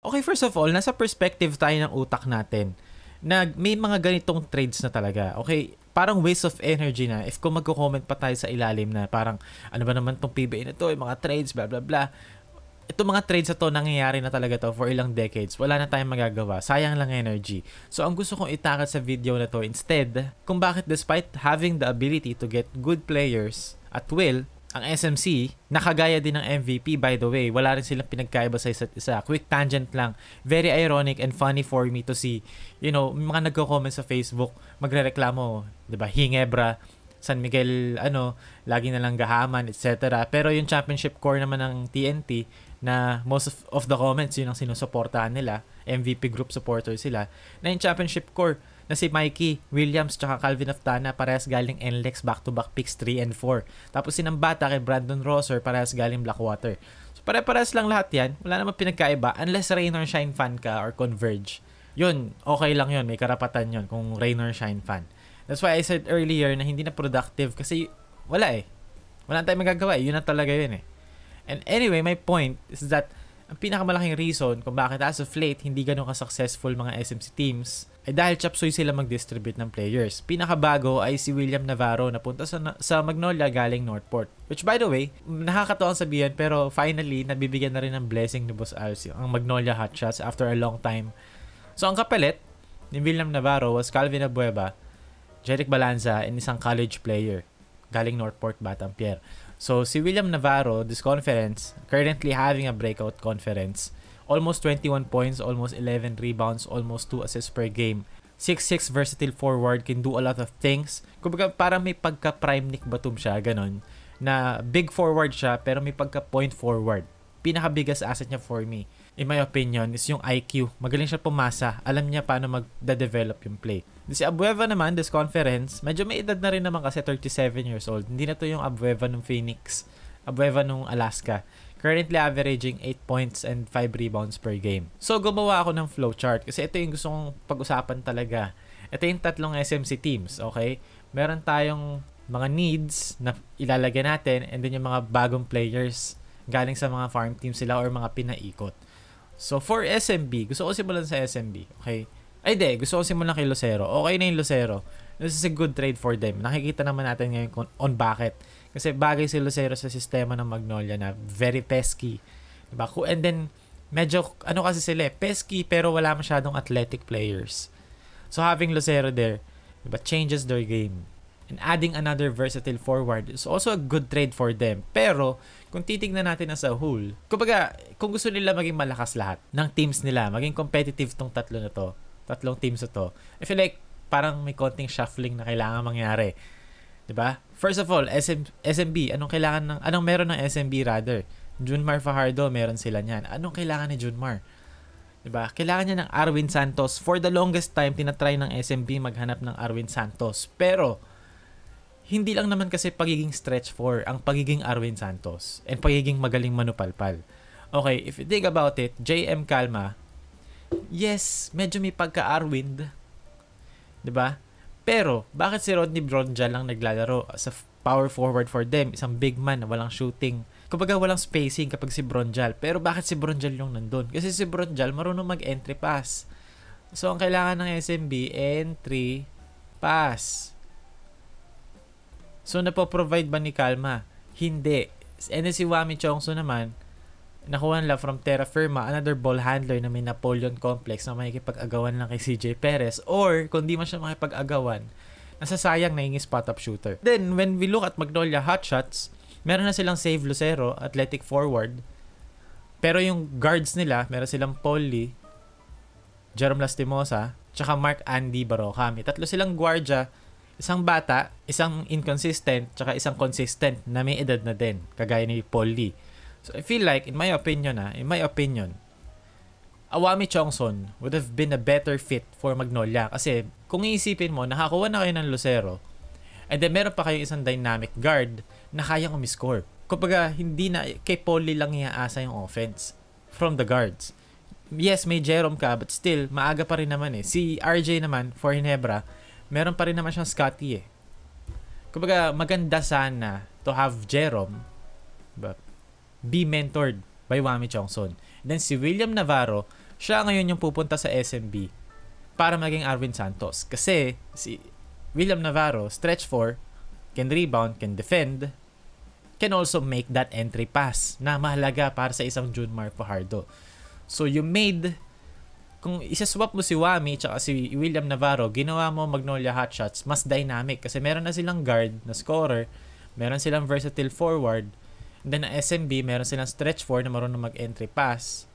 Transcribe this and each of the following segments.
Okay, first of all, nasa perspective tayo ng utak natin na may mga ganitong trades na talaga. Okay, parang waste of energy na if kung magko-comment pa tayo sa ilalim na parang ano ba naman tong PBA na to, yung mga trades, blah blah blah. Itong mga trades na to, nangyayari na talaga to for ilang decades. Wala na tayong magagawa. Sayang lang energy. So, ang gusto kong itakal sa video na to instead, kung bakit despite having the ability to get good players at will, ang SMC, nakagaya din ng MVP by the way. Wala rin silang pinagkaiba sa isa't isa. Quick tangent lang. Very ironic and funny for me to see, mga nagko-comment sa Facebook, magrereklamo, 'di ba? Hingebra, San Miguel, lagi na lang gahaman, etc. Pero yung championship core naman ng TNT, na most of the comments, yun ang sinusuportahan nila, MVP group supporter sila, na yung championship core, na si Mikey Williams tsaka Calvin Aftana, parehas galing NLEX back-to-back picks 3 and 4. Tapos sinambata kay Brandon Rosser, parehas galing Blackwater. So pare-parehas lang lahat yan, wala namang pinagkaiba, unless Rain or Shine fan ka or Converge. Yun, okay lang yun, may karapatan yun kung Rain or Shine fan. That's why I said earlier na hindi na productive kasi wala wala tayong magagawa yun na talaga yun And anyway, my point is that ang pinakamalaking reason kung bakit as of late hindi ganun ka-successful mga SMC teams ay dahil chapsuy sila mag-distribute ng players. Pinakabago ay si William Navarro na punta sa Magnolia galing Northport. Which by the way, nakakatawa ang sabihin pero finally nabibigyan na rin ng blessing ni Boss Alcio ang Magnolia Hotshots after a long time. So ang kapalit ni William Navarro was Calvin Abueva, Jeric Balanza, and isang college player galing Northport, Batanguer. So, si William Navarro, this conference, currently having a breakout conference. Almost 21 points, almost 11 rebounds, almost 2 assists per game. 6'6", versatile forward, can do a lot of things. Kumbaga, parang may pagka-prime Nick Batum siya, ganon. Na big forward siya, pero may pagka-point forward. Pinaka-biggest asset niya for me, in my opinion, is yung IQ. Magaling siya pumasa. Alam niya paano mag-develop yung play. Si Abueva naman, this conference, medyo may edad na rin naman kasi 37 years old. Hindi na to yung Abueva nung Phoenix. Abueva nung Alaska. Currently averaging 8 points and 5 rebounds per game. So, gumawa ako ng flowchart kasi ito yung gusto kong pag-usapan talaga. Ito yung tatlong SMC teams, okay? Meron tayong mga needs na ilalagay natin and then yung mga bagong players galing sa mga farm teams sila or mga pinaikot. So, for SMB, gusto ko simulan sa SMB, okay? Gusto ko simulan kay Lucero. Okay na yung Lucero. This is a good trade for them. Nakikita naman natin ngayon on bakit. Kasi bagay si Lucero sa sistema ng Magnolia na very pesky. Diba? And then, medyo, kasi sila pesky pero wala masyadong athletic players. So, having Lucero there, diba, changes their game. And adding another versatile forward is also a good trade for them. Pero, kung titignan natin as a whole, kumbaga, kung gusto nila maging malakas lahat ng teams nila, maging competitive tong tatlong teams na to, I feel like parang may konting shuffling na kailangan mangyari. 'Di ba? First of all, SMB, anong meron ng SMB rather? Junmar Fajardo, meron sila niyan. Anong kailangan ni Junmar? 'Di ba? Kailangan niya ng Arwin Santos. For the longest time, tinatry ng SMB maghanap ng Arwin Santos. Pero hindi lang naman kasi pagiging stretch 4 ang pagiging Arwin Santos and pagiging magaling manupalpal. Okay, if you think about it, JM Calma, yes, medyo may pagka-Arwind. 'Di ba? Pero, bakit si Rodney Bronja lang naglalaro as a power forward for them? Isang big man na walang shooting. Kumbaga, walang spacing kapag si Bronjal. Pero bakit si Bronjal yung nandun? Kasi si Bronjal marunong mag-entry pass. So, ang kailangan ng SMB, entry pass. So, napoprovide ba ni Calma? Hindi. And then si Wami Chongso naman, nakuha nila from Terra Firma, another ball handler na may Napoleon complex na makikipag-agawan lang kay CJ Perez, or kung di man siya makipag-agawan, nasasayang na yung spot-up shooter. Then, when we look at Magnolia Hotshots, meron na silang Save Lucero, athletic forward, pero yung guards nila, meron silang Paul Lee, Jerome Lastimosa, tsaka Mark Andy Barocami. Tatlo silang guardia, isang bata, isang inconsistent, tsaka isang consistent na may edad na din, kagaya ni Paul Lee. So, I feel like, in my opinion, Awami Chongson would have been a better fit for Magnolia. Kasi, kung iisipin mo, nakakuha na kayo ng Lucero, and then meron pa kayo isang dynamic guard na kayang umiscore. Kumbaga, hindi na kay Pauli lang iaasa yung offense from the guards. Yes, may Jerome ka, but still, maaga pa rin naman Si RJ naman, for Hinebra, meron pa rin naman siyang Scotty Kumbaga, maganda sana to have Jerome, but be mentored by Wami Chongson. And then si William Navarro, siya ngayon yung pupunta sa SMB para maging Arvin Santos. Kasi si William Navarro, stretch 4, can rebound, can defend, can also make that entry pass na mahalaga para sa isang Junmar Fajardo. So you made, kung isa-swap mo si Wami tsaka si William Navarro, ginawa mo Magnolia Hotshots, mas dynamic kasi meron na silang guard na scorer, meron silang versatile forward, and then na SMB, meron silang stretch 4 na marunong mag-entry pass.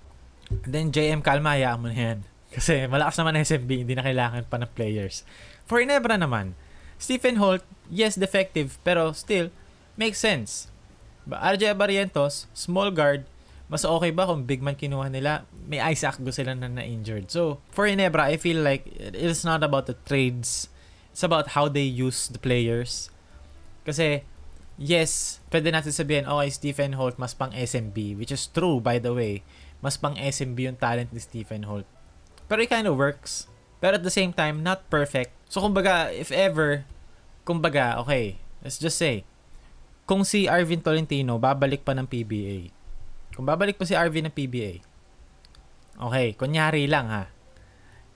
And then JM Calma, hayaan mo na yan. Kasi malakas naman SMB, hindi na kailangan pa ng players. For Ginebra naman, Stephen Holt, yes, defective, pero still, makes sense. RJ Barrientos, small guard, mas okay ba kung big man kinuha nila? May Isaac sila na injured. So, for Ginebra, I feel like it is not about the trades. It's about how they use the players. Kasi, yes, pwede natin sabihin, okay, Stephen Holt mas pang SMB, which is true, by the way. Mas pang SMB yung talent ni Stephen Holt. Pero it kind of works. Pero at the same time, not perfect. So, kumbaga, if ever, okay, let's just say, kung si Arvin Tolentino babalik pa ng PBA, kung babalik pa si Arvin ng PBA, okay, kunyari lang ha,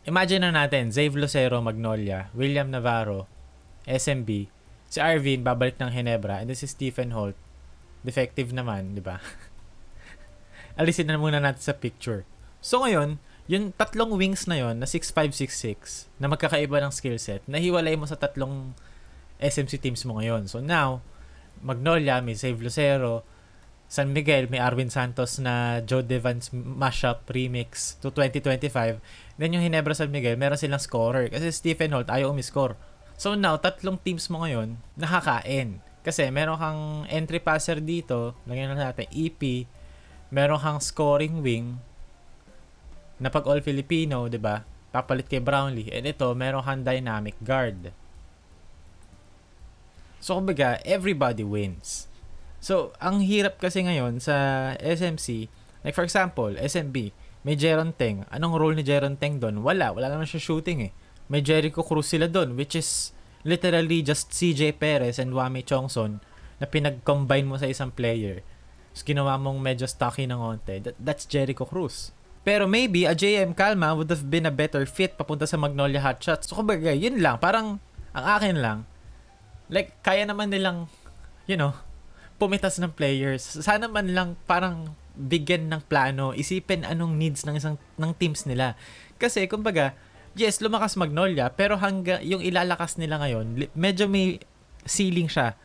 imagine na natin, Zave Lucero, Magnolia, William Navarro, SMB, si Arvin babalik ng Ginebra, and this is Stephen Holt, defective naman, di ba? Alisin na muna natin sa picture. So ngayon, yung tatlong wings na yon na 6'5", 6'6", na magkakaiba ng skill set, nahiwalay mo sa tatlong SMC teams mo ngayon. So now, Magnolia, may Save Lucero, San Miguel, may Arvin Santos na Joe Devans mashup remix to 2025. Then yung Ginebra San Miguel, meron silang scorer. Kasi Stephen Holt ayaw umiscore. So now, tatlong teams mo ngayon, nakakain. Kasi meron kang entry passer dito, lagyan na natin EP, meron kang scoring wing, na pag all Filipino, 'di ba? Papalit kay Brownlee. And ito, meron kang dynamic guard. So kumbaga, everybody wins. So, ang hirap kasi ngayon sa SMC, like for example, SMB, may Jeron Teng. Anong role ni Jeron Teng doon? Wala naman siya shooting eh. May Jericho Cruz sila doon, which is literally just CJ Perez and Wami Chongson na pinag-combine mo sa isang player. Tapos ginawa mong medyo stocky ng konti. That's Jericho Cruz. Pero maybe a JM Calma would have been a better fit papunta sa Magnolia Hotshots. So kumbaga, yun lang. Parang, ang akin lang, like, kaya naman nilang, pumitas ng players. Sana man lang parang bigyan ng plano, isipin anong needs ng teams nila. Kasi, kumbaga, yes, lumakas Magnolia, pero yung ilalakas nila ngayon, medyo may ceiling siya.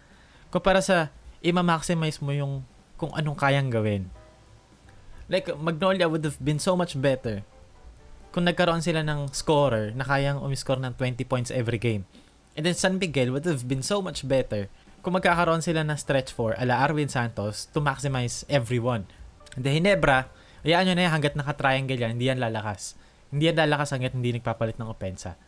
Kumpara sa, i-maximize mo yung kung anong kayang gawin. Like, Magnolia would have been so much better kung nagkaroon sila ng scorer na kayang umiscore ng 20 points every game. And then San Miguel would have been so much better kung magkakaroon sila ng stretch 4 ala Arvin Santos to maximize everyone. And then Ginebra, hayaan nyo na yan hanggat naka-triangle yan, hindi yan lalakas. Hindi yan lalakas hanggat hindi nagpapalit ng opensa.